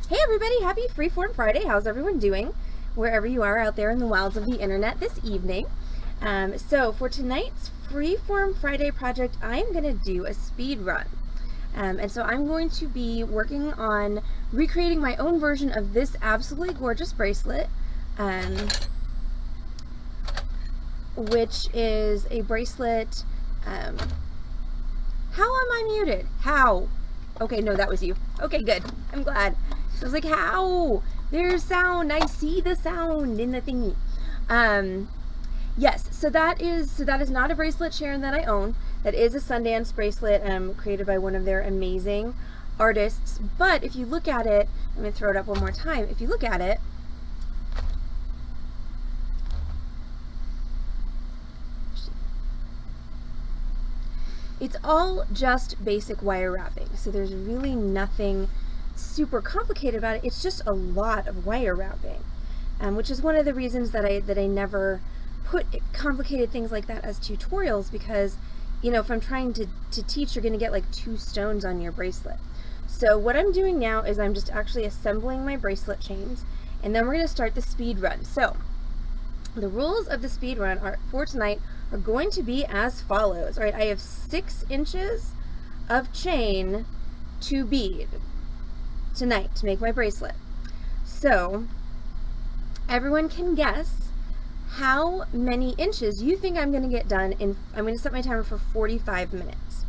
Hey everybody, happy Freeform Friday. How's everyone doing? Wherever you are out there in the wilds of the internet this evening. So for tonight's Freeform Friday project, I'm going to do a speed run. And so I'm going to be working on recreating my own version of this absolutely gorgeous bracelet, which is a bracelet. How am I muted? How? Okay, no, that was you. Okay, good. I'm glad. I was like, how? There's sound. I see the sound in the thingy. Yes, so that is not a bracelet, Sharon, that I own. That is a Sundance bracelet created by one of their amazing artists. But if you look at it, I'm going to throw it up one more time. If you look at it, it's all just basic wire wrapping. So there's really nothing super complicated about it. It's just a lot of wire wrapping, which is one of the reasons that I never put complicated things like that as tutorials, because you know, if I'm trying to teach, you're going to get like 2 stones on your bracelet. So what I'm doing now is I'm just actually assembling my bracelet chains, and then we're going to start the speed run. So the rules of the speed run for tonight are going to be as follows. All right, I have 6 inches of chain to bead tonight to make my bracelet. So everyone can guess how many inches you think I'm going to get done in. I'm going to set my timer for 45 minutes.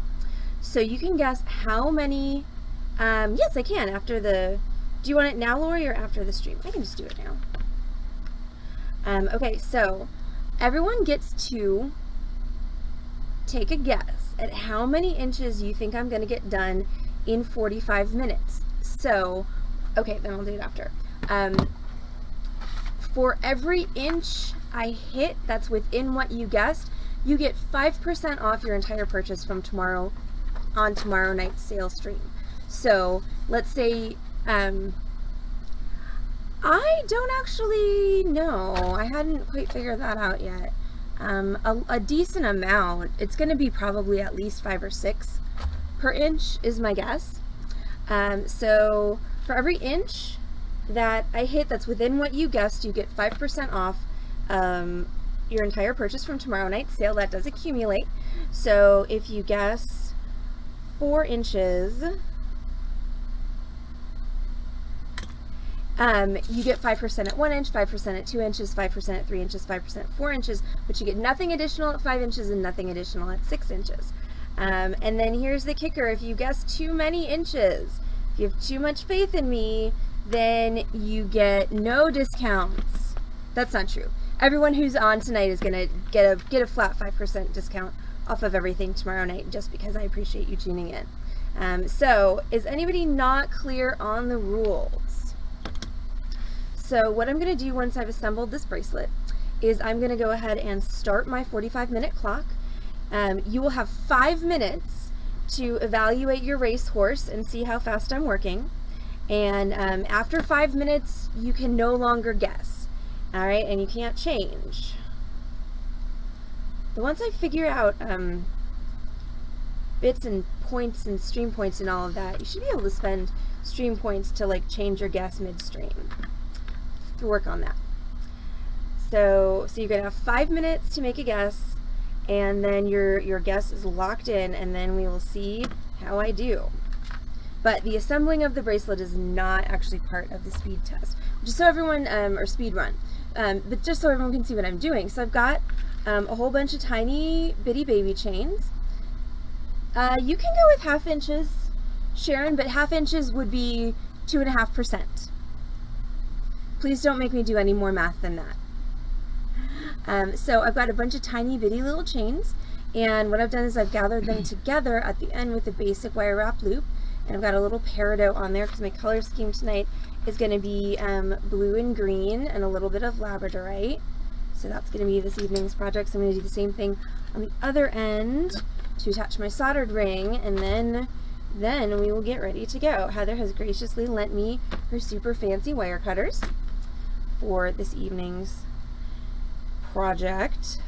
So you can guess how many. Yes, I can after the. Do you want it now, Lori, or after the stream? I can just do it now. Okay, so everyone gets to take a guess at how many inches you think I'm going to get done in 45 minutes. So, okay, then I'll do it after. For every inch I hit that's within what you guessed, you get 5% off your entire purchase from tomorrow night's sale stream. So let's say, I don't actually know. I hadn't quite figured that out yet. A decent amount. It's going to be probably at least 5 or 6 per inch is my guess. So for every inch that I hit that's within what you guessed, you get 5% off your entire purchase from tomorrow night's sale. That does accumulate. So if you guess 4 inches, you get 5% at 1 inch, 5% at 2 inches, 5% at 3 inches, 5% at 4 inches, but you get nothing additional at 5 inches and nothing additional at 6 inches. And then here's the kicker: if you guess too many inches, if you have too much faith in me, then you get no discounts. That's not true. Everyone who's on tonight is gonna get a flat 5% discount off of everything tomorrow night, just because I appreciate you tuning in. So is anybody not clear on the rules? So what I'm gonna do once I've assembled this bracelet is I'm gonna go ahead and start my 45-minute clock. You will have 5 minutes to evaluate your racehorse and see how fast I'm working. And after 5 minutes, you can no longer guess. All right, and you can't change. But once I figure out bits and points and stream points and all of that, you should be able to spend stream points to like change your guess midstream. To work on that. So you're gonna have 5 minutes to make a guess, and then your guess is locked in, and then we will see how I do. But the assembling of the bracelet is not actually part of the speed test, just so everyone, or speed run, but just so everyone can see what I'm doing. So I've got a whole bunch of tiny bitty baby chains. You can go with 1/2 inches, Sharon, but 1/2 inches would be 2.5%. Please don't make me do any more math than that. So I've got a bunch of tiny bitty little chains, and what I've done is I've gathered them together at the end with a basic wire wrap loop, and I've got a little peridot on there because my color scheme tonight is going to be blue and green and a little bit of labradorite. So that's going to be this evening's project. So I'm going to do the same thing on the other end to attach my soldered ring, and then we will get ready to go. Heather has graciously lent me her super fancy wire cutters for this evening's project,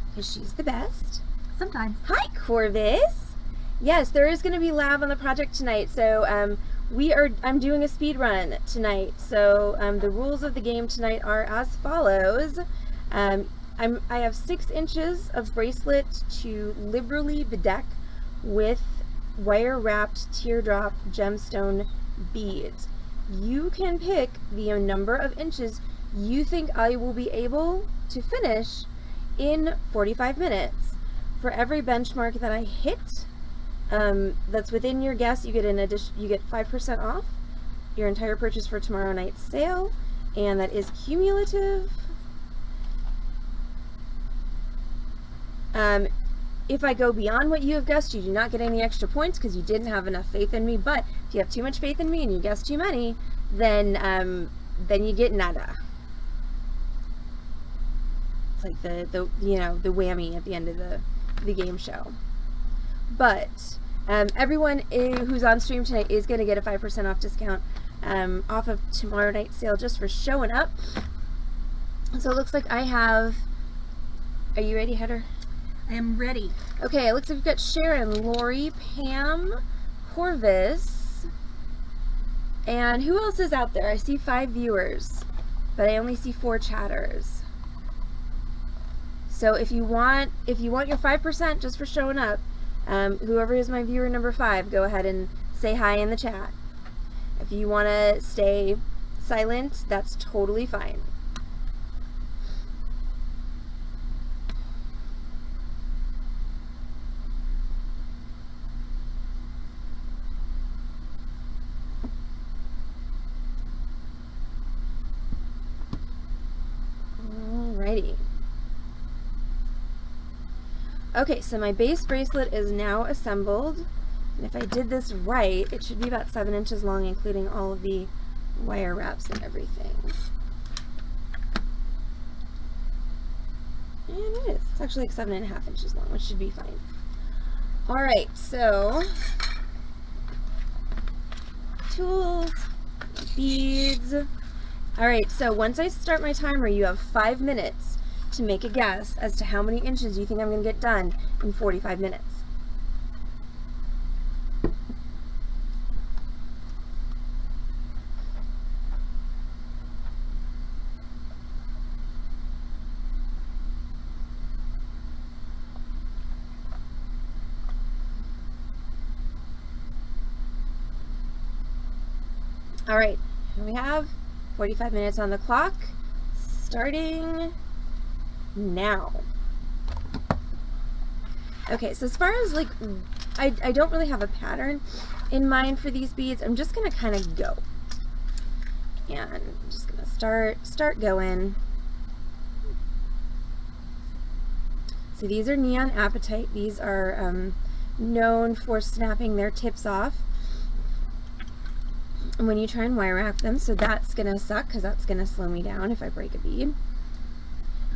because she's the best. Sometimes. Hi, Corvus. Yes, there is going to be lab on the project tonight, so I'm doing a speed run tonight. So the rules of the game tonight are as follows. I have 6 inches of bracelet to liberally bedeck with wire wrapped teardrop gemstone beads. You can pick the number of inches you think I will be able to finish in 45 minutes. For every benchmark that I hit, that's within your guess, you get 5% off your entire purchase for tomorrow night's sale, and that is cumulative. If I go beyond what you have guessed, you do not get any extra points because you didn't have enough faith in me. But if you have too much faith in me and you guess too many, then you get nada. It's like the whammy at the end of the game show. But everyone who's on stream tonight is going to get a 5% off discount off of tomorrow night's sale just for showing up. So it looks like I have. Are you ready, Heather? I am ready. Okay, it looks like we've got Sharon, Lori, Pam, Corvus, and who else is out there? I see 5 viewers, but I only see 4 chatters. So if you want your 5% just for showing up, whoever is my viewer number 5, go ahead and say hi in the chat. If you want to stay silent, that's totally fine. Alrighty. Okay, so my base bracelet is now assembled, and if I did this right, it should be about 7 inches long, including all of the wire wraps and everything. And it is. It's actually like 7.5 inches long, which should be fine. Alright, so tools, beads. Alright, so once I start my timer, you have 5 minutes to make a guess as to how many inches you think I'm going to get done in 45 minutes. Alright, here we have 45 minutes on the clock, starting now. Okay, so as far as like, I don't really have a pattern in mind for these beads. I'm just gonna kind of go, and I'm just gonna start going. So these are Neon Apatite. These are known for snapping their tips off when you try and wire wrap them, so that's gonna suck because that's gonna slow me down if I break a bead.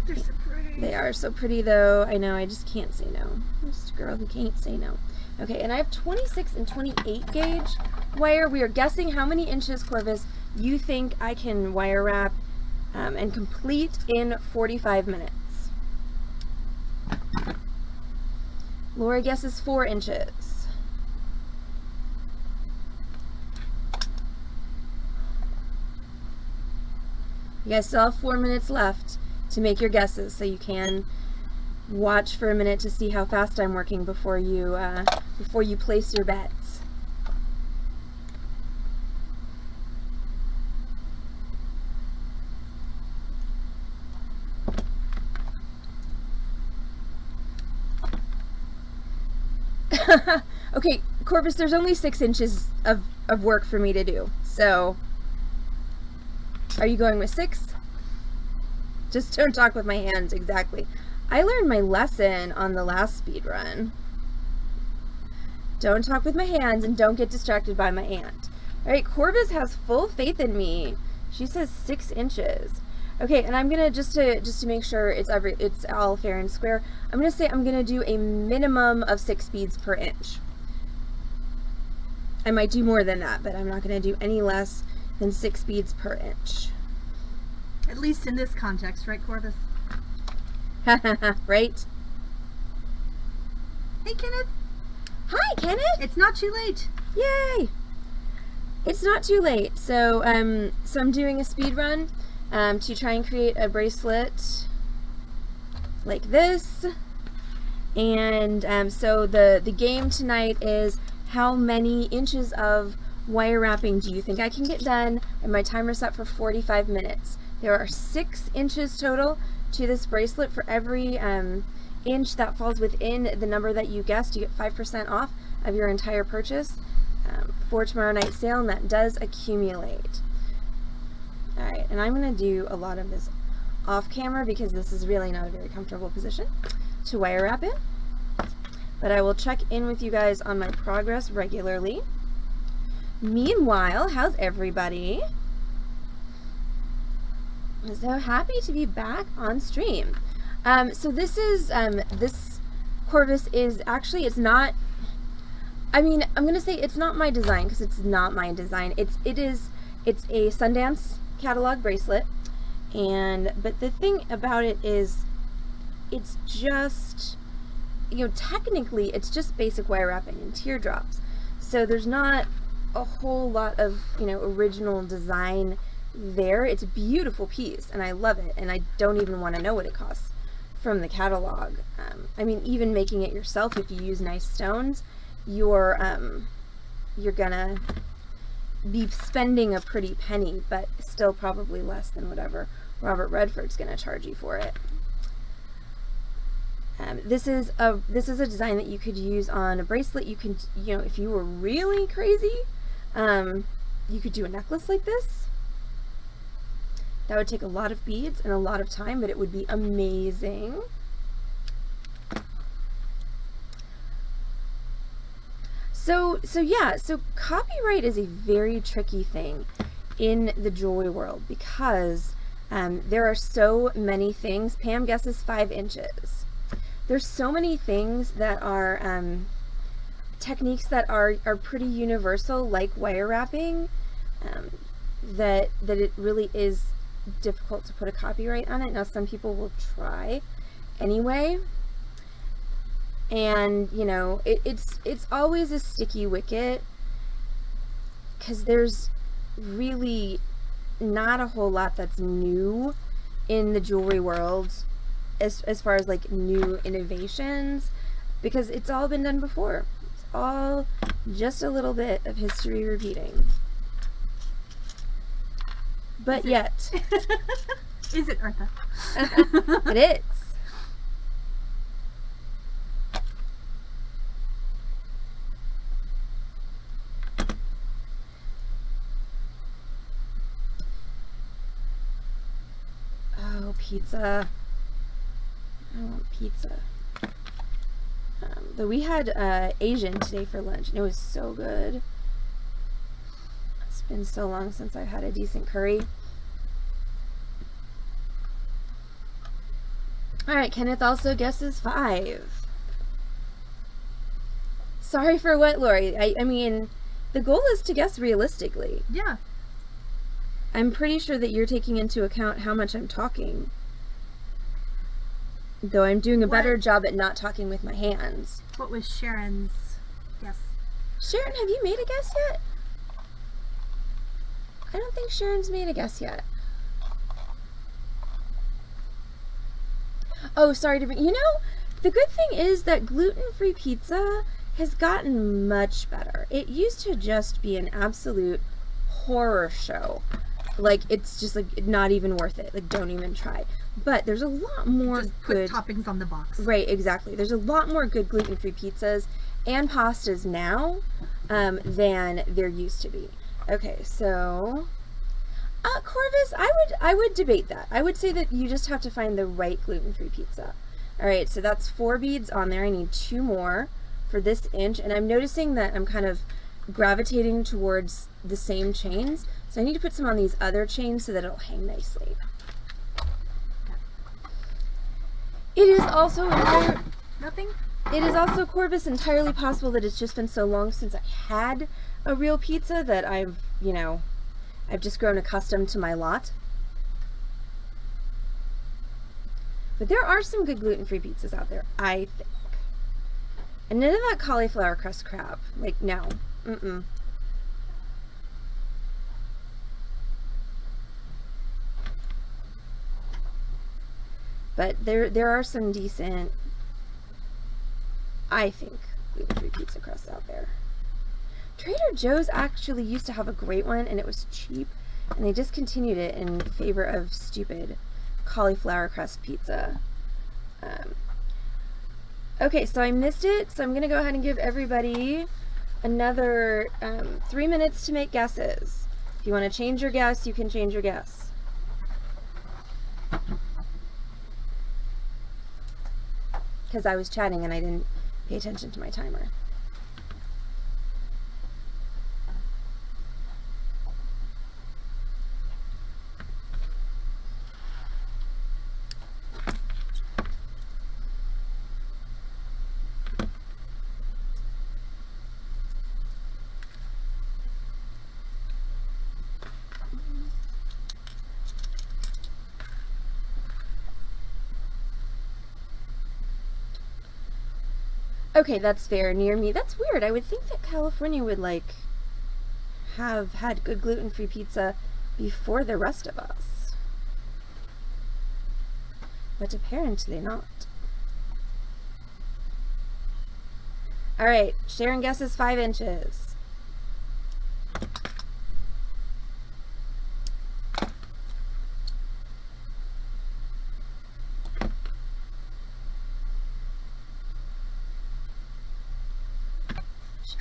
They're so pretty. They are so pretty though. I know, I just can't say no. I'm just a girl who can't say no. Okay, and I have 26 and 28 gauge wire. We are guessing how many inches, Corvus, you think I can wire wrap and complete in 45 minutes. Laura guesses 4 inches. You guys still have 4 minutes left to make your guesses, so you can watch for a minute to see how fast I'm working before you place your bets. Okay, Corvus, there's only 6 inches of work for me to do, so are you going with 6? Just don't talk with my hands, exactly. I learned my lesson on the last speed run. Don't talk with my hands and don't get distracted by my aunt. Alright, Corvus has full faith in me. She says 6 inches. Okay, and I'm gonna just to make sure it's all fair and square, I'm gonna say I'm gonna do a minimum of 6 beads per inch. I might do more than that, but I'm not gonna do any less than 6 beads per inch. At least in this context, right, Corvus? Right? Hey, Kenneth. Hi, Kenneth. It's not too late. Yay. It's not too late. So I'm doing a speed run to try and create a bracelet like this. And so the game tonight is how many inches of wire wrapping do you think I can get done? And my timer's set for 45 minutes. There are 6 inches total to this bracelet. For every inch that falls within the number that you guessed, you get 5% off of your entire purchase for tomorrow night's sale, and that does accumulate. Alright, and I'm going to do a lot of this off camera because this is really not a very comfortable position to wire wrap in. But I will check in with you guys on my progress regularly. Meanwhile, how's everybody? I'm so happy to be back on stream. So this is, this Corvus is actually, it's not, I mean, I'm going to say it's not my design because it's not my design. It's a Sundance catalog bracelet. But the thing about it is it's just, you know, technically it's just basic wire wrapping and teardrops. So there's not a whole lot of, you know, original design there. It's a beautiful piece and I love it, and I don't even want to know what it costs from the catalog. I mean, even making it yourself, if you use nice stones, you're gonna be spending a pretty penny, but still probably less than whatever Robert Redford's gonna charge you for it. This is a design that you could use on a bracelet. You can, you know, if you were really crazy, you could do a necklace like this. That would take a lot of beads and a lot of time, but it would be amazing. So yeah, so copyright is a very tricky thing in the jewelry world because there are so many things. Pam guesses 5 inches. There's so many things that are techniques that are pretty universal, like wire wrapping, that it really is difficult to put a copyright on it. Now, some people will try anyway, and you know, it's always a sticky wicket because there's really not a whole lot that's new in the jewelry world as far as like new innovations, because it's all been done before. It's all just a little bit of history repeating. But yet. Is it, Artha? It is. Oh, pizza. I want pizza. But we had Asian today for lunch, and it was so good. It's been so long since I've had a decent curry. Alright, Kenneth also guesses 5. Sorry for what, Lori? I mean, the goal is to guess realistically. Yeah. I'm pretty sure that you're taking into account how much I'm talking. Though I'm doing a better job at not talking with my hands. What was Sharon's guess? Sharon, have you made a guess yet? I don't think Sharon's made a guess yet. Oh, sorry to be, you know, the good thing is that gluten-free pizza has gotten much better. It used to just be an absolute horror show. Like, it's just like not even worth it. Like, don't even try. But there's a lot more just good put toppings on the box. Right, exactly. There's a lot more good gluten-free pizzas and pastas now than there used to be. Okay, so Corvus, I would debate that. I would say that you just have to find the right gluten-free pizza. All right, so that's 4 beads on there. I need 2 more for this inch, and I'm noticing that I'm kind of gravitating towards the same chains. So I need to put some on these other chains so that it'll hang nicely. It is also Nothing? It is also, Corvus, entirely possible that it's just been so long since I had a real pizza that I've just grown accustomed to my lot. But there are some good gluten-free pizzas out there, I think. And none of that cauliflower crust crap. Like, no. But there are some decent, I think, gluten-free pizza crusts out there. Trader Joe's actually used to have a great one, and it was cheap, and they discontinued it in favor of stupid cauliflower crust pizza. Okay, so I missed it, so I'm going to go ahead and give everybody another 3 minutes to make guesses. If you want to change your guess, you can change your guess. Because I was chatting and I didn't pay attention to my timer. Okay, that's fair. Near me. That's weird. I would think that California would, like, have had good gluten-free pizza before the rest of us. But apparently not. Alright, Sharon guesses 5 inches.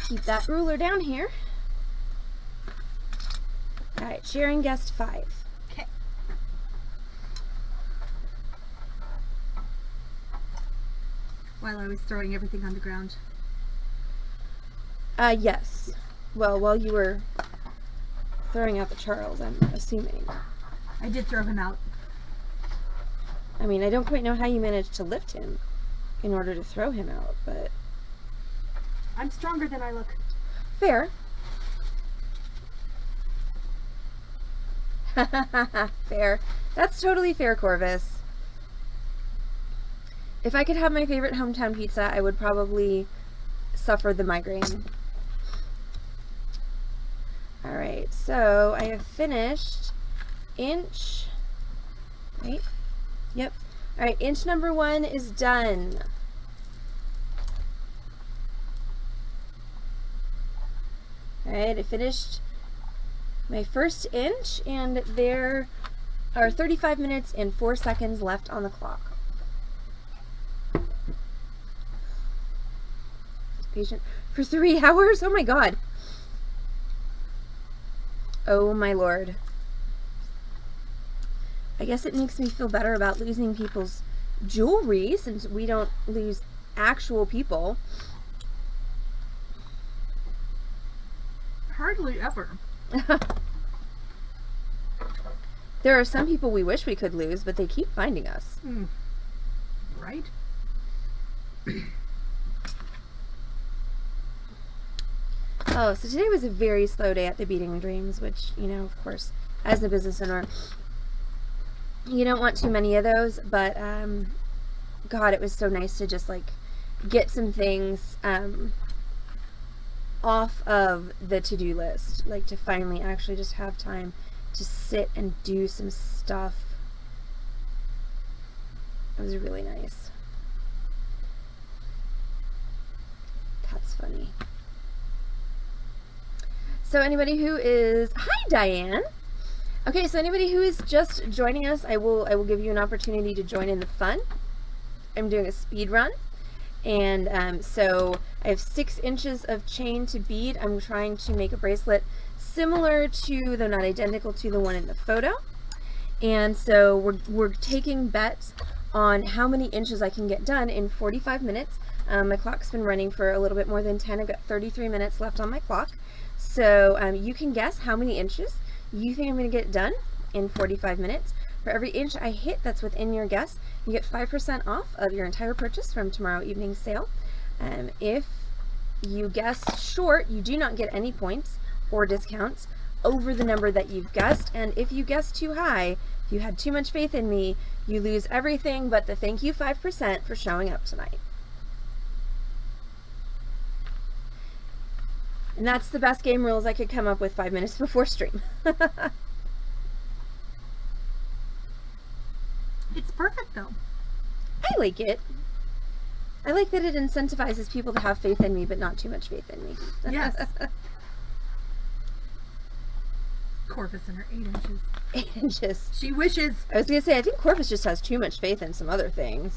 Keep that ruler down here. Alright, Sharon guessed 5. Okay. While I was throwing everything on the ground. Yes. Well, while you were throwing out the Charles, I'm assuming. I did throw him out. I mean, I don't quite know how you managed to lift him in order to throw him out, but... I'm stronger than I look. Fair. Fair. That's totally fair, Corvus. If I could have my favorite hometown pizza, I would probably suffer the migraine. Alright, so I have finished inch. Right? Yep. Alright, inch number 1 is done. Alright, I finished my first inch, and there are 35 minutes and 4 seconds left on the clock. Patient for 3 hours? Oh my god. Oh my lord. I guess it makes me feel better about losing people's jewelry, since we don't lose actual people. Hardly ever. There are some people we wish we could lose, but they keep finding us. Right? Oh, so today was a very slow day at the Beading Dreams, which, you know, of course, as a business owner, you don't want too many of those, but, God, it was so nice to just, like, get some things, off of the to-do list, like to finally actually just have time to sit and do some stuff. It was really nice. That's funny. So anybody who is, hi Diane. Okay, so anybody who is just joining us, I will give you an opportunity to join in the fun. I'm doing a speed run. And so I have 6 inches of chain to bead. I'm trying to make a bracelet similar to, though not identical to, the one in the photo. And so we're taking bets on how many inches I can get done in 45 minutes. My clock's been running for a little bit more than 10. I've got 33 minutes left on my clock. So you can guess how many inches you think I'm going to get done in 45 minutes. For every inch I hit that's within your guess, you get 5% off of your entire purchase from tomorrow evening's sale. If you guess short, you do not get any points or discounts over the number that you've guessed. And if you guess too high, if you had too much faith in me, you lose everything but the thank you 5% for showing up tonight. And that's the best game rules I could come up with 5 minutes before stream. It's perfect though. I like it. I like that it incentivizes people to have faith in me, but not too much faith in me. Yes. Corpus in her 8 inches. 8 inches. She wishes. I was going to say, I think Corpus just has too much faith in some other things.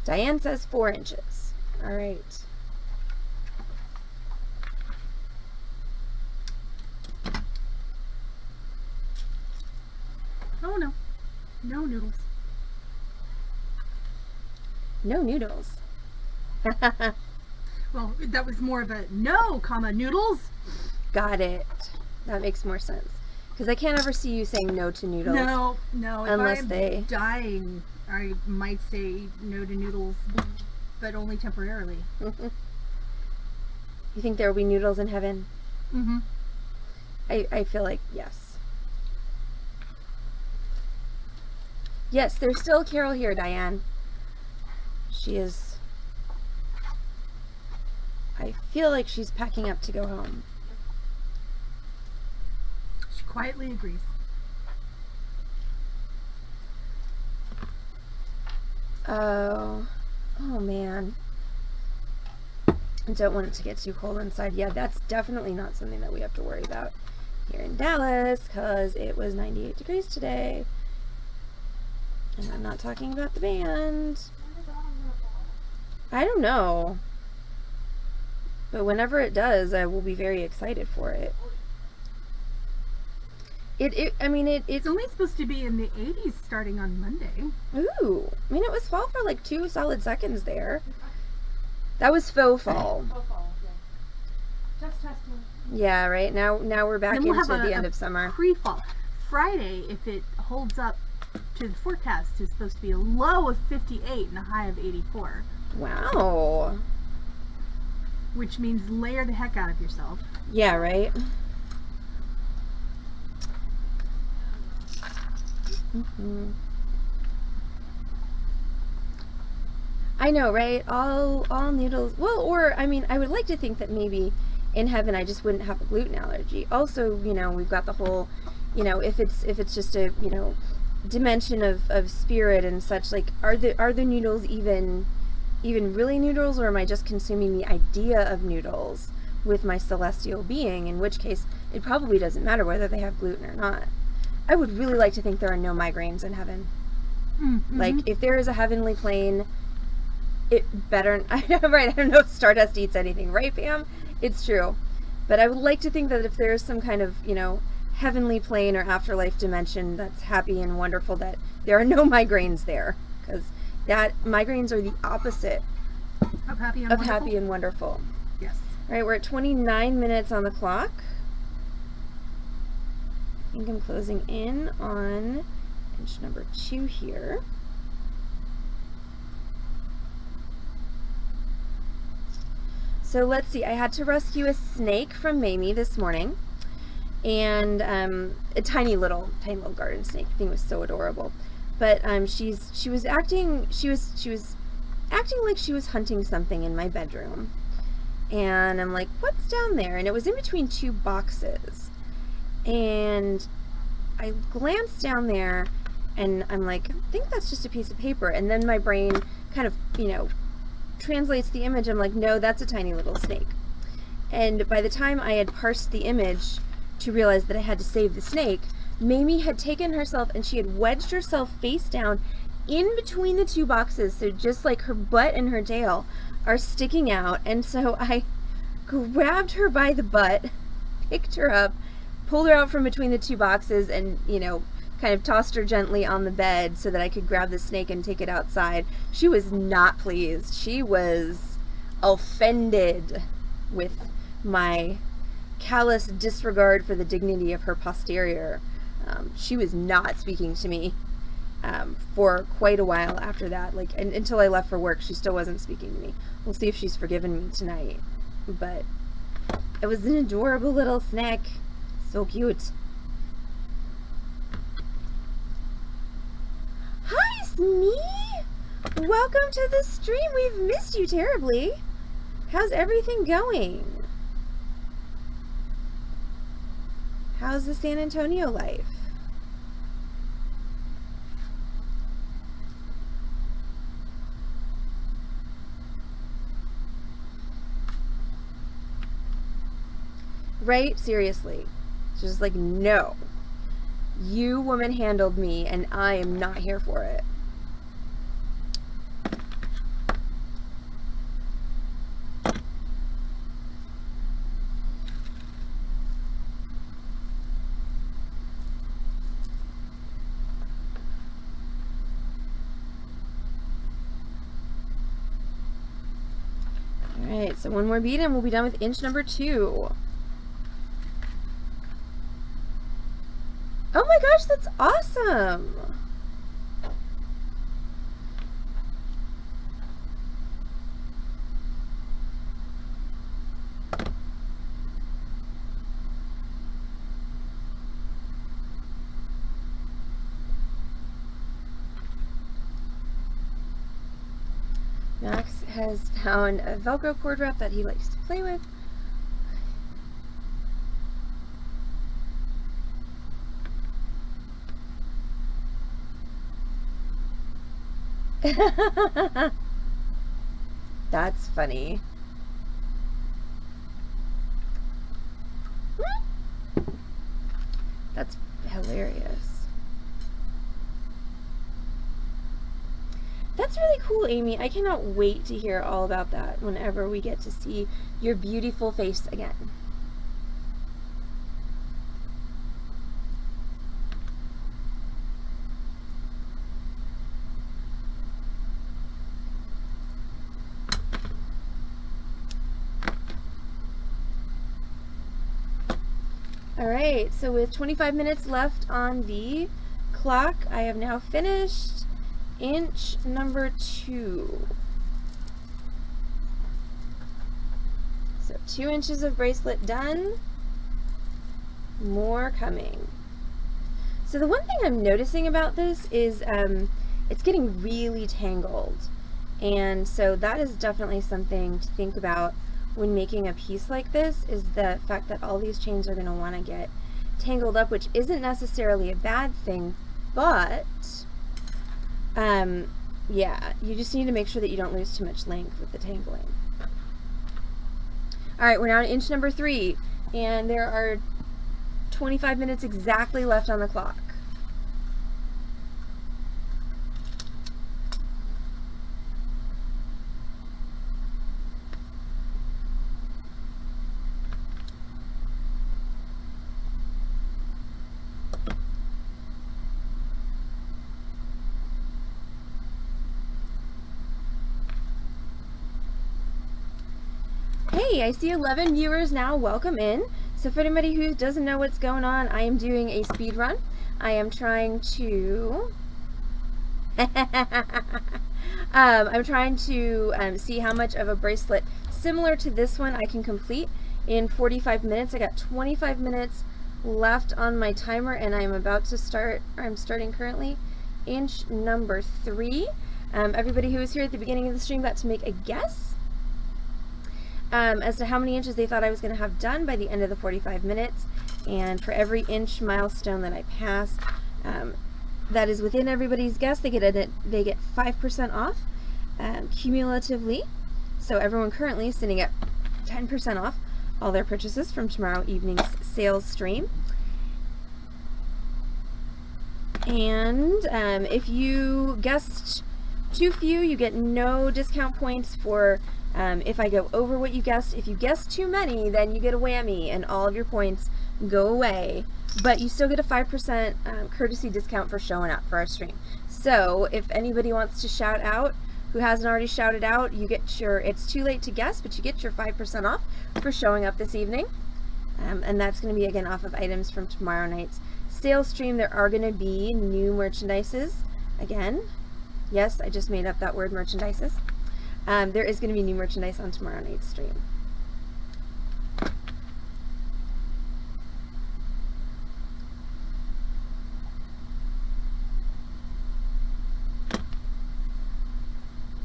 Diane says 4 inches. All right. Oh no. No noodles. No noodles. Well, that was more of a no, comma, noodles. Got it. That makes more sense. Because I can't ever see you saying no to noodles. No. Unless if I'm they... dying, I might say no to noodles, but only temporarily. You think there will be noodles in heaven? Mm-hmm. I feel like yes. Yes, there's still Carol here, Diane. She is... I feel like she's packing up to go home. She quietly agrees. Oh man. I don't want it to get too cold inside. Yeah, that's definitely not something that we have to worry about here in Dallas, because it was 98 degrees today. And I'm not talking about the band. I don't know. But whenever it does, I will be very excited for it. It's only supposed to be in the 80s starting on Monday. Ooh. I mean, it was fall for like 2 solid seconds there. That was faux fall. Faux fall, yeah. Just testing. Yeah, right. Now we're back Then we'll into have the end of summer. Pre-fall. Friday, if it holds up to the forecast, is supposed to be a low of 58 and a high of 84. Wow. Which means layer the heck out of yourself. Yeah, right? Mm-hmm. I know, right? All noodles. Well, or I mean, I would like to think that maybe in heaven I just wouldn't have a gluten allergy. Also, we've got the whole, if it's just a, dimension of spirit and such, like are the noodles even really noodles, or am I just consuming the idea of noodles with my celestial being, in which case it probably doesn't matter whether they have gluten or not. I would really like to think there are no migraines in heaven. Mm-hmm. Like, if there is a heavenly plane, it better... I don't know if Stardust eats anything, right, Pam? It's true. But I would like to think that if there's some kind of, heavenly plane or afterlife dimension that's happy and wonderful, that there are no migraines there. Because migraines are the opposite of happy and wonderful. Yes. All right, we're at 29 minutes on the clock. I think I'm closing in on inch number 2 here. So let's see, I had to rescue a snake from Mamie this morning, and a tiny little garden snake. The thing was so adorable. But she was acting like she was hunting something in my bedroom. And I'm like, what's down there? And it was in between 2 boxes. And I glanced down there and I'm like, I think that's just a piece of paper. And then my brain kind of, translates the image. I'm like, no, that's a tiny little snake. And by the time I had parsed the image to realize that I had to save the snake, Mamie had taken herself and she had wedged herself face down in between the 2 boxes. So just like her butt and her tail are sticking out. And so I grabbed her by the butt, picked her up, pulled her out from between the 2 boxes, and, kind of tossed her gently on the bed so that I could grab the snake and take it outside. She was not pleased. She was offended with my callous disregard for the dignity of her posterior. She was not speaking to me for quite a while after that. Until I left for work, she still wasn't speaking to me. We'll see if she's forgiven me tonight. But it was an adorable little snack. So cute. Hi, Smee! Welcome to the stream. We've missed you terribly. How's everything going? How's the San Antonio life? Right? Seriously. Just like, no. You woman handled me and I am not here for it. Alright, so one more bead and we'll be done with inch number 2. Oh my gosh, that's awesome! Max has found a Velcro cord wrap that he likes to play with. That's funny. That's hilarious. That's really cool, Amy. I cannot wait to hear all about that whenever we get to see your beautiful face again. Alright, so with 25 minutes left on the clock, I have now finished inch number 2. So 2 inches of bracelet done. More coming. So the one thing I'm noticing about this is it's getting really tangled. And so that is definitely something to think about when making a piece like this, is the fact that all these chains are going to want to get tangled up, which isn't necessarily a bad thing, but yeah, you just need to make sure that you don't lose too much length with the tangling. Alright, we're now on inch number 3, and there are 25 minutes exactly left on the clock. Hey, I see 11 viewers now. Welcome in. So for anybody who doesn't know what's going on, I am doing a speed run. I am trying to I'm trying to see how much of a bracelet similar to this one I can complete in 45 minutes. I got 25 minutes left on my timer, and I'm about to start, or I'm starting currently, inch number 3. Everybody who was here at the beginning of the stream got to make a guess as to how many inches they thought I was going to have done by the end of the 45 minutes. And for every inch milestone that I pass, that is within everybody's guess, they get 5% off cumulatively. So everyone currently is sitting at 10% off all their purchases from tomorrow evening's sales stream. And if you guessed too few, you get no discount points for if I go over what you guessed. If you guess too many, then you get a whammy and all of your points go away. But you still get a 5% courtesy discount for showing up for our stream. So if anybody wants to shout out who hasn't already shouted out, you get your, it's too late to guess, but you get your 5% off for showing up this evening. And that's going to be again off of items from tomorrow night's sales stream. There are going to be new merchandises again. Yes, I just made up that word, merchandises. There is going to be new merchandise on tomorrow night's stream.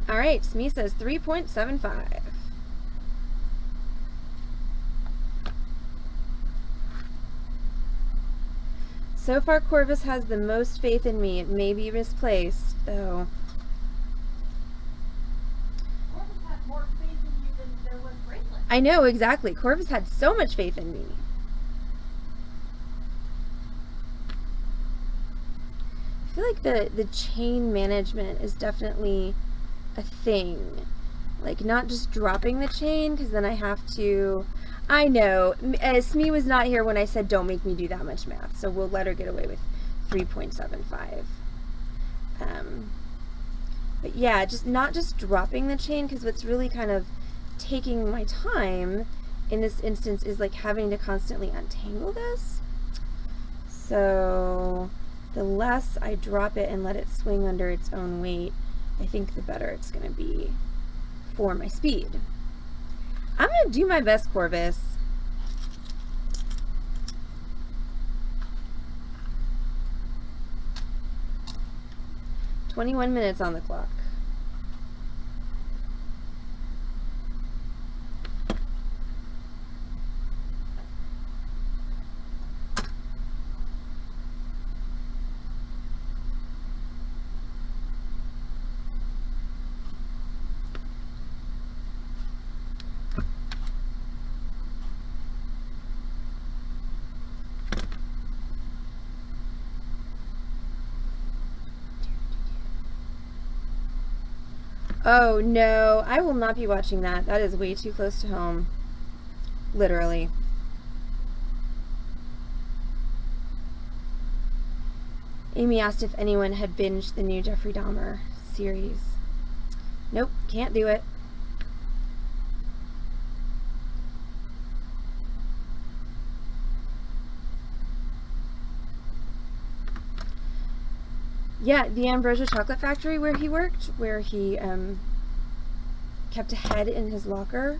All right, Smee says 3.75. So far, Corvus has the most faith in me. It may be misplaced, though. Corvus had more faith in you than there was Bracelet. I know, exactly. Corvus had so much faith in me. I feel like the chain management is definitely a thing. Like, not just dropping the chain, because then I have to... I know. Smee was not here when I said don't make me do that much math, so we'll let her get away with 3.75. But yeah, not just dropping the chain, because what's really kind of taking my time in this instance is like having to constantly untangle this. So the less I drop it and let it swing under its own weight, I think the better it's going to be for my speed. I'm going to do my best, Corvus. "21 minutes on the clock." Oh no, I will not be watching that. That is way too close to home. Literally. Amy asked if anyone had binged the new Jeffrey Dahmer series. Nope, can't do it. Yeah, the Ambrosia Chocolate Factory where he worked, where he kept a head in his locker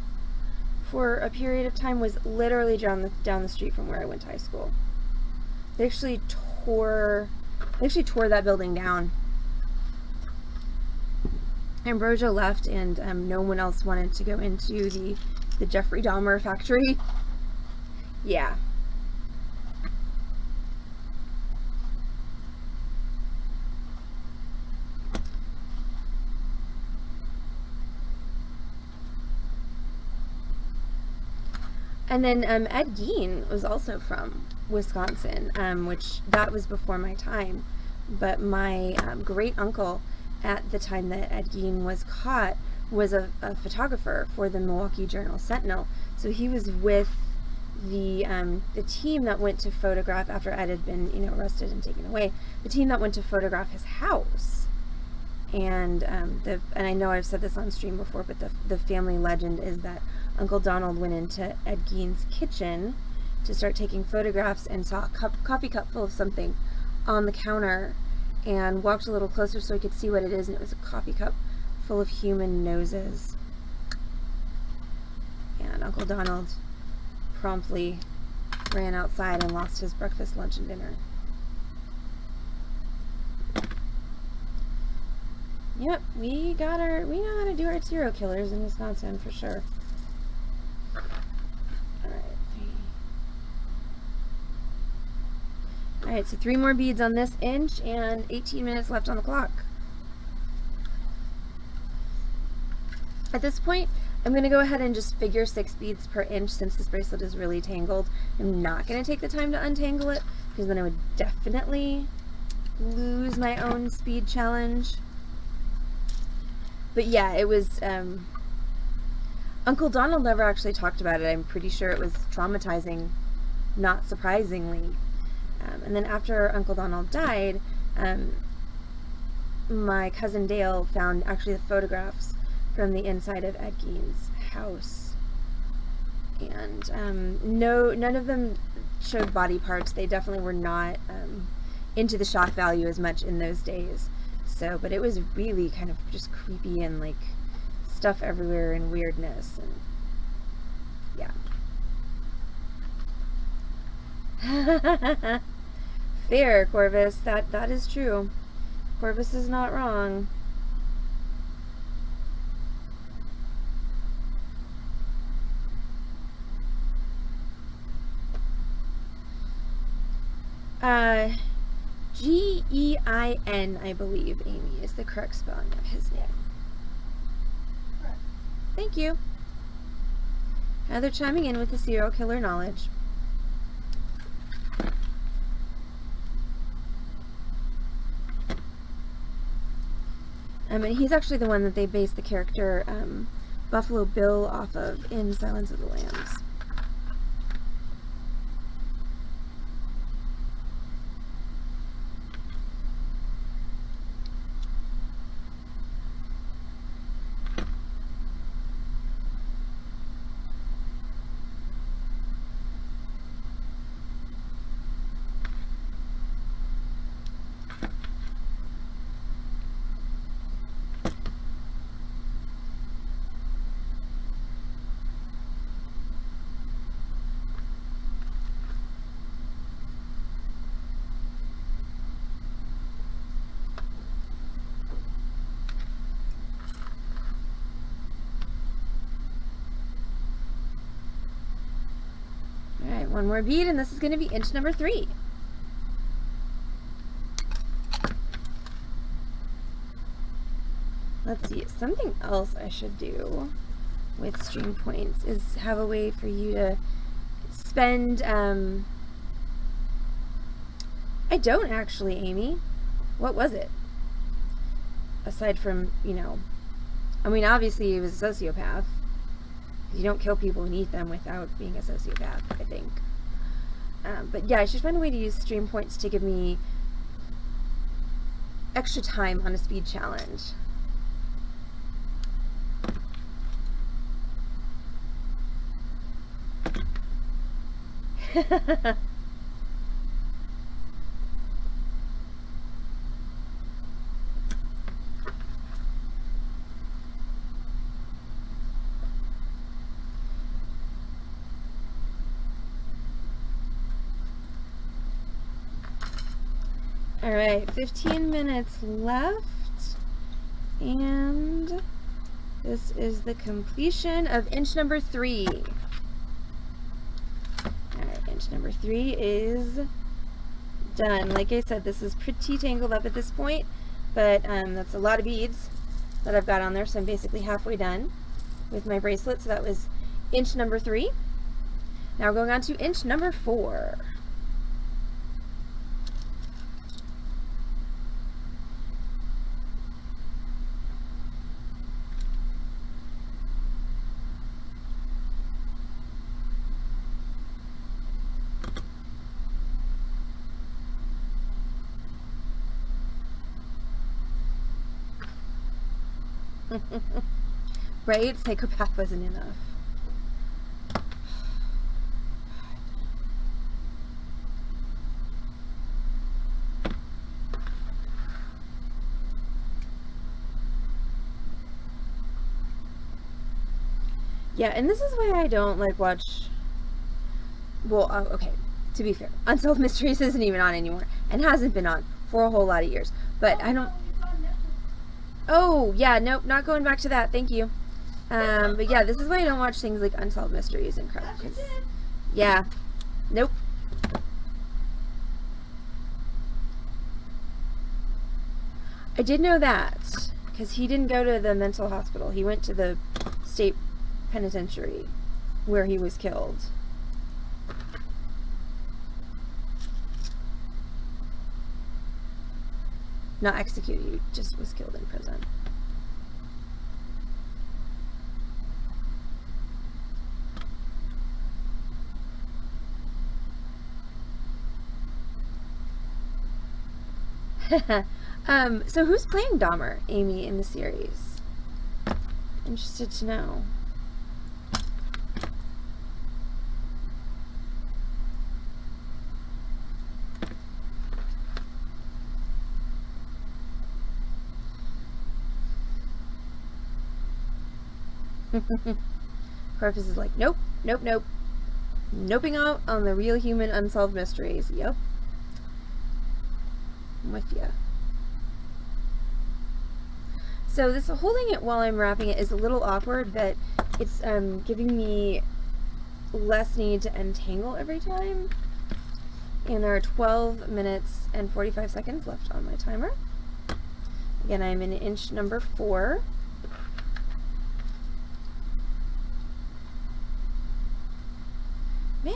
for a period of time, was literally down the street from where I went to high school. They actually tore that building down. Ambrosia left, and no one else wanted to go into the Jeffrey Dahmer factory. Yeah. And then Ed Gein was also from Wisconsin, which that was before my time. But my great uncle, at the time that Ed Gein was caught, was a photographer for the Milwaukee Journal-Sentinel. So he was with the team that went to photograph after Ed had been, arrested and taken away. The team that went to photograph his house. And and I know I've said this on stream before, but the family legend is that Uncle Donald went into Ed Gein's kitchen to start taking photographs and saw a coffee cup full of something on the counter, and walked a little closer so he could see what it is, and it was a coffee cup full of human noses. And Uncle Donald promptly ran outside and lost his breakfast, lunch, and dinner. Yep, we know how to do our serial killers in Wisconsin for sure. Alright, so 3 more beads on this inch and 18 minutes left on the clock. At this point, I'm going to go ahead and just figure 6 beads per inch since this bracelet is really tangled. I'm not going to take the time to untangle it because then I would definitely lose my own speed challenge. But yeah, it was, Uncle Donald never actually talked about it. I'm pretty sure it was traumatizing, not surprisingly. And then after Uncle Donald died, my cousin Dale found actually the photographs from the inside of Ed Gein's house. And none of them showed body parts. They definitely were not into the shock value as much in those days. So, but it was really kind of just creepy and like stuff everywhere and weirdness, and yeah. Fair, Corvus. That is true. Corvus is not wrong. Gein, I believe, Amy, is the correct spelling of his name. Correct. Thank you. Heather chiming in with the serial killer knowledge. And he's actually the one that they based the character Buffalo Bill off of in Silence of the Lambs. Alright, one more bead, and this is going to be inch number 3. Let's see, something else I should do with stream points is have a way for you to spend, I don't actually, Amy. What was it? Aside from, you know, I mean, obviously he was a sociopath. You don't kill people and eat them without being a sociopath, I think. But yeah, I should find a way to use stream points to give me extra time on a speed challenge. Alright, 15 minutes left, and this is the completion of inch number 3. Alright, inch number 3 is done. Like I said, this is pretty tangled up at this point, but that's a lot of beads that I've got on there, so I'm basically halfway done with my bracelet. So that was inch number 3. Now we're going on to inch number 4. Right? Psychopath wasn't enough. Yeah, and this is why I don't like watch. Well, okay, to be fair, Unsolved Mysteries isn't even on anymore and hasn't been on for a whole lot of years. But I don't. Oh, yeah, nope, not going back to that. Thank you. But yeah, this is why I don't watch things like Unsolved Mysteries and crap. Yeah, nope. I did know that because he didn't go to the mental hospital. He went to the state penitentiary where he was killed. Not executed, he just was killed in prison. So who's playing Dahmer, Amy, in the series? Interested to know. Corpus is like, nope, nope, nope. Noping out on the real human unsolved mysteries. Yep. I'm with ya. So this holding it while I'm wrapping it is a little awkward, but it's giving me less need to untangle every time. And there are 12 minutes and 45 seconds left on my timer. Again, I'm in inch number 4. Man.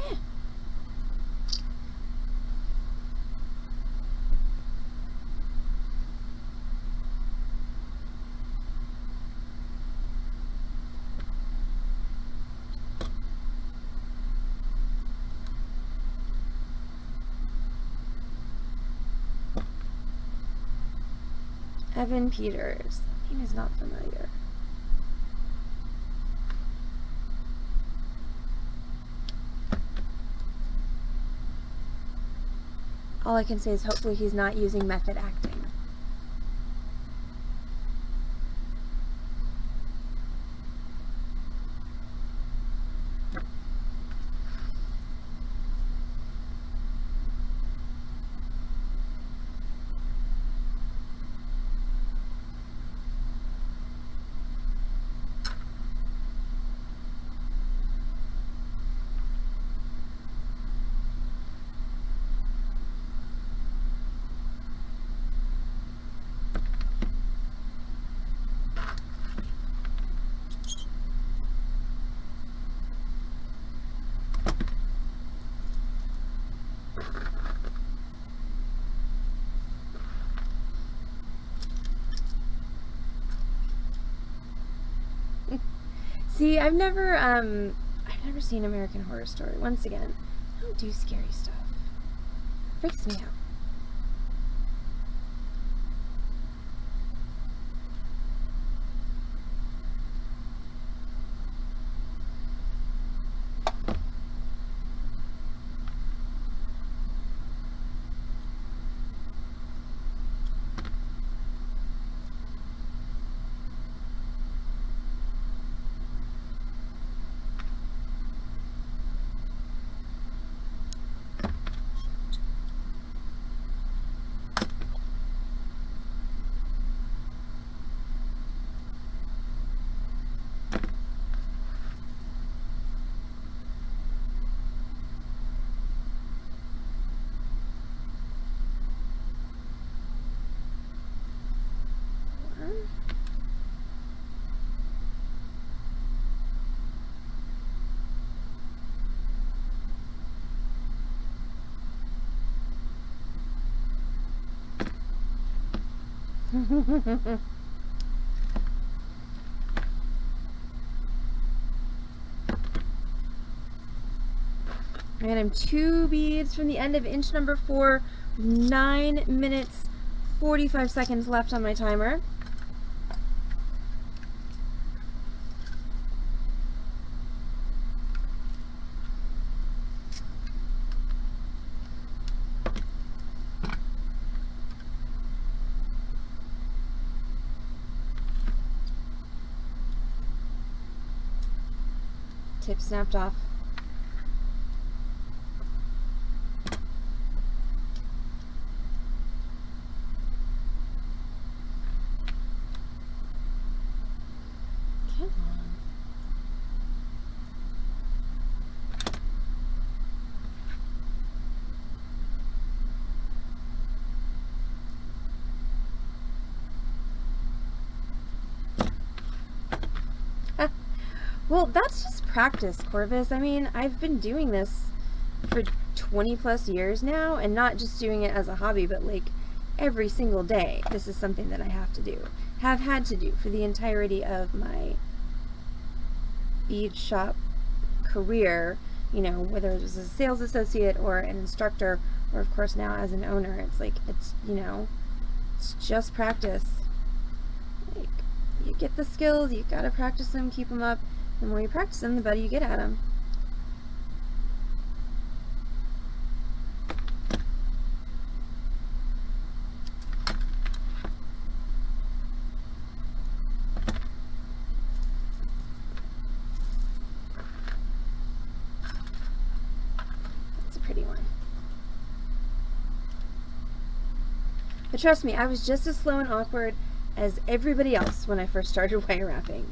Evan Peters. That name is not familiar. All I can say is hopefully he's not using method acting. See, I've never seen American Horror Story. Once again, I don't do scary stuff. Freaks me out. And I'm 2 beads from the end of inch number 4, 9 minutes 45 seconds left on my timer. Tip snapped off. Come on. Well, that's just practice, Corvus. I mean, I've been doing this for 20 plus years now, and not just doing it as a hobby, but like every single day. This is something that I have to do, have had to do for the entirety of my bead shop career, you know, whether it was as a sales associate or an instructor, or of course now as an owner. It's like, it's, you know, it's just practice. Like, you get the skills, you gotta practice them, keep them up. The more you practice them, the better you get at them. That's a pretty one. But trust me, I was just as slow and awkward as everybody else when I first started wire wrapping.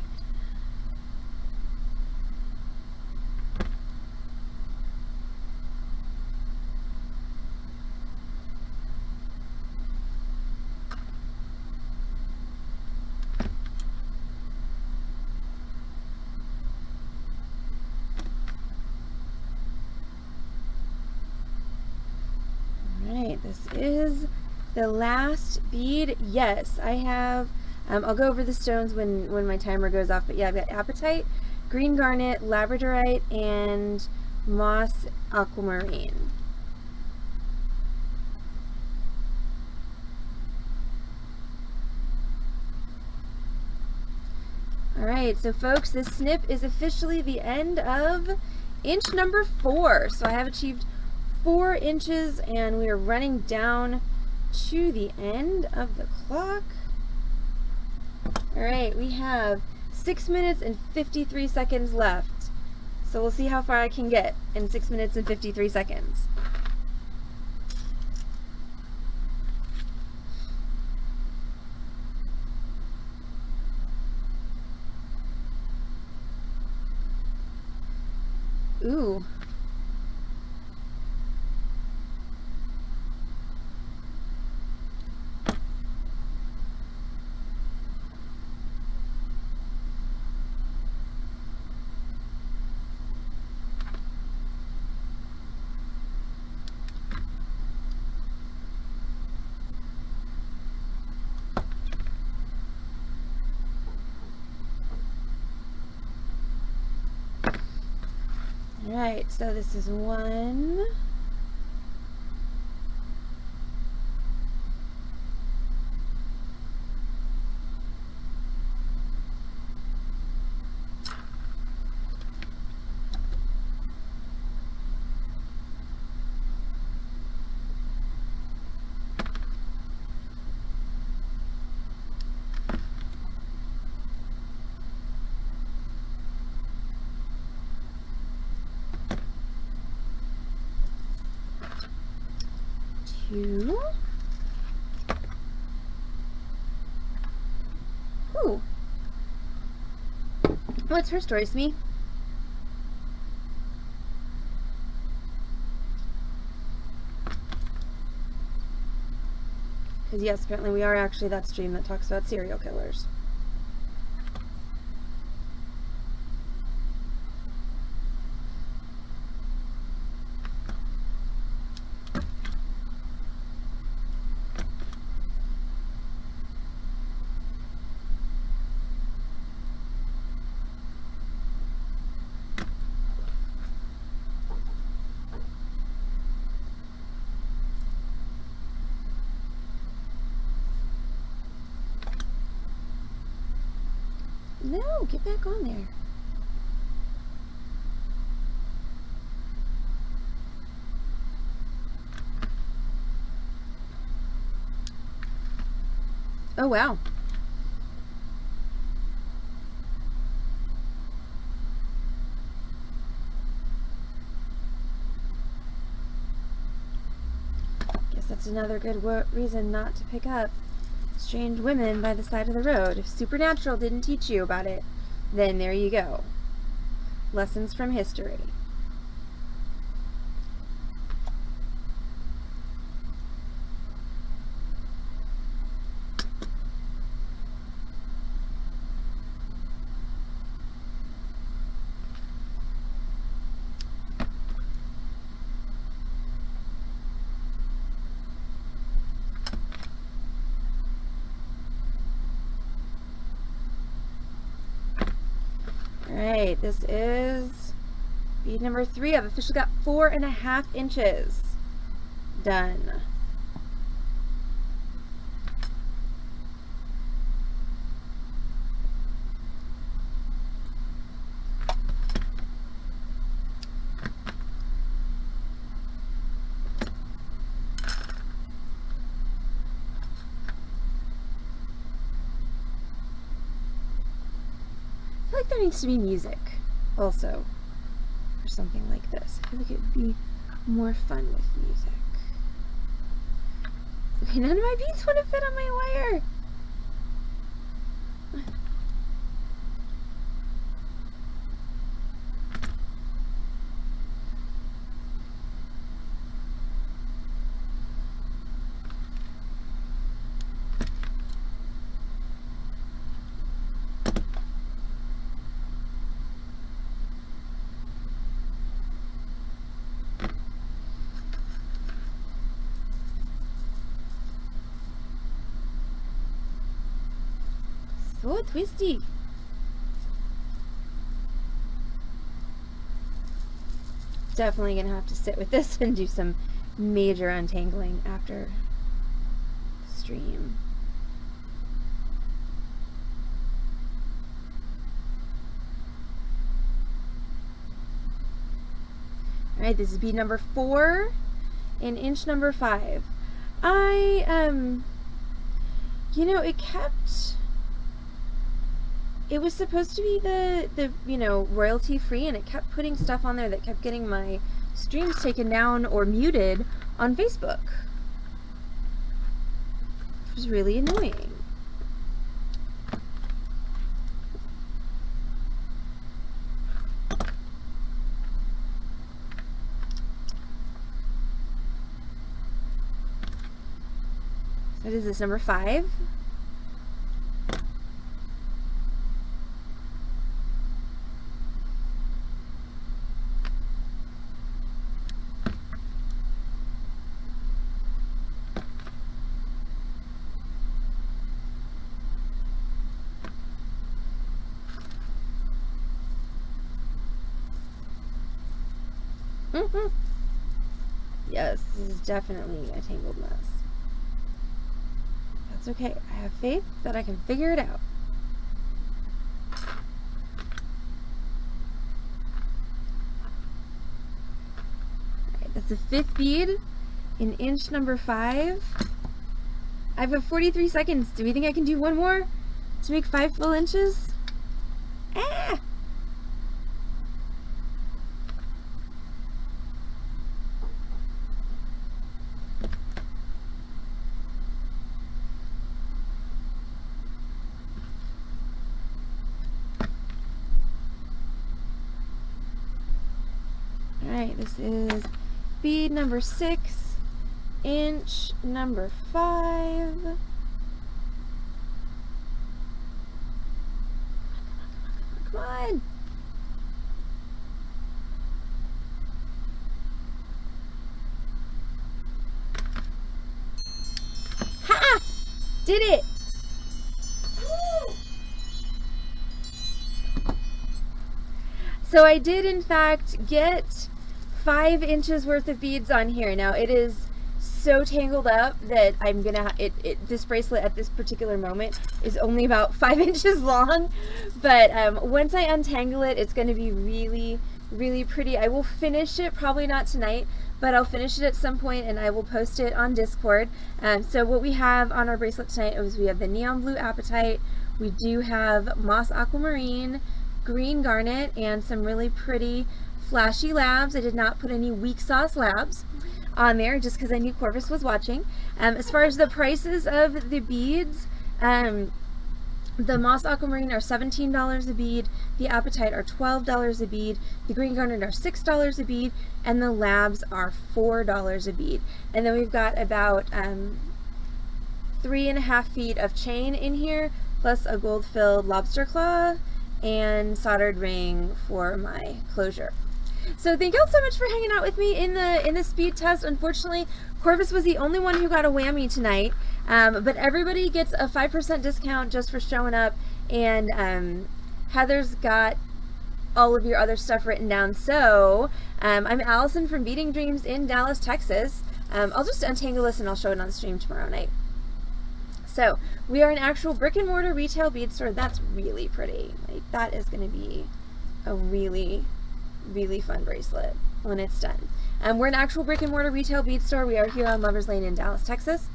is the last bead. Yes, I have, I'll go over the stones when my timer goes off, but yeah, I've got apatite, green garnet, labradorite, and moss aquamarine. Alright, so folks, this snip is officially the end of inch number 4. So I have achieved 4 inches and we are running down to the end of the clock. Alright, we have 6 minutes and 53 seconds left. So we'll see how far I can get in 6 minutes and 53 seconds. Ooh. Alright, so this is 1. Ooh. What's her story, Smee? Because yes, apparently we are actually that stream that talks about serial killers. No, get back on there. Oh, wow. Guess that's another good reason not to pick up strange women by the side of the road. If Supernatural didn't teach you about it, then there you go. Lessons from history. Alright, this is bead number 3. I've officially got 4.5 inches done. I feel like there needs to be music also for something like this. I feel like it would be more fun with music. Okay, none of my beads want to fit on my wire. Oh, twisty. Definitely gonna have to sit with this and do some major untangling after the stream. All right, this is bead number 4 and inch number 5. You know, it was supposed to be the you know, royalty free, and it kept putting stuff on there that kept getting my streams taken down or muted on Facebook, which was really annoying. What is this, number 5? Yes, this is definitely a tangled mess. That's okay. I have faith that I can figure it out. Alright, that's the 5th bead in inch number 5. I have 43 seconds. Do we think I can do one more to make 5 full inches? Ah! Alright, this is bead number 6, inch number 5. Come on. Ha! Did it! So I did in fact get 5 inches worth of beads on here. Now it is so tangled up that I'm gonna this bracelet at this particular moment is only about 5 inches long, but once I untangle it, it's gonna be really, really pretty. I will finish it, probably not tonight, but I'll finish it at some point and I will post it on Discord. So what we have on our bracelet tonight is we have the neon blue apatite, we do have moss aquamarine, green garnet, and some really pretty flashy labs. I did not put any weak sauce labs on there just because I knew Corvus was watching. As far as the prices of the beads, the moss aquamarine are $17 a bead, the apatite are $12 a bead, the green garnet are $6 a bead, and the labs are $4 a bead. And then we've got about 3.5 feet of chain in here, plus a gold-filled lobster claw and soldered ring for my closure. So thank y'all so much for hanging out with me in the speed test. Unfortunately, Corvus was the only one who got a whammy tonight, but everybody gets a 5% discount just for showing up, and Heather's got all of your other stuff written down. So I'm Allison from Beading Dreams in Dallas, Texas. I'll just untangle this and I'll show it on the stream tomorrow night. So we are an actual brick and mortar retail bead store. That's really pretty. Like, that is going to be a really, really fun bracelet when it's done. We're an actual brick and mortar retail bead store. We are here on Lovers Lane in Dallas, Texas.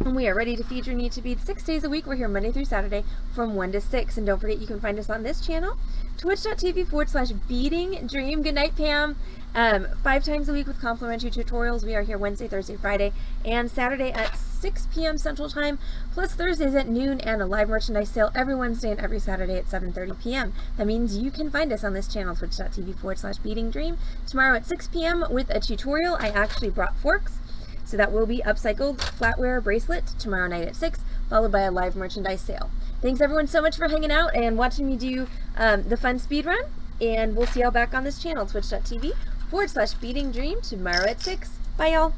And we are ready to feed your need to bead 6 days a week. We're here Monday through Saturday from 1 to 6. And don't forget, you can find us on this channel, twitch.tv/Beading Dream. Good night, Pam. 5 times a week with complimentary tutorials. We are here Wednesday, Thursday, Friday, and Saturday at 6 p.m. Central Time, plus Thursdays at noon, and a live merchandise sale every Wednesday and every Saturday at 7:30 p.m. That means you can find us on this channel, twitch.tv/Beading Dream. Tomorrow at 6 p.m. with a tutorial. I actually brought forks, so that will be upcycled flatware bracelet tomorrow night at 6, followed by a live merchandise sale. Thanks everyone so much for hanging out and watching me do the fun speed run, and we'll see y'all back on this channel, twitch.tv/Beading Dream tomorrow at 6. Bye y'all.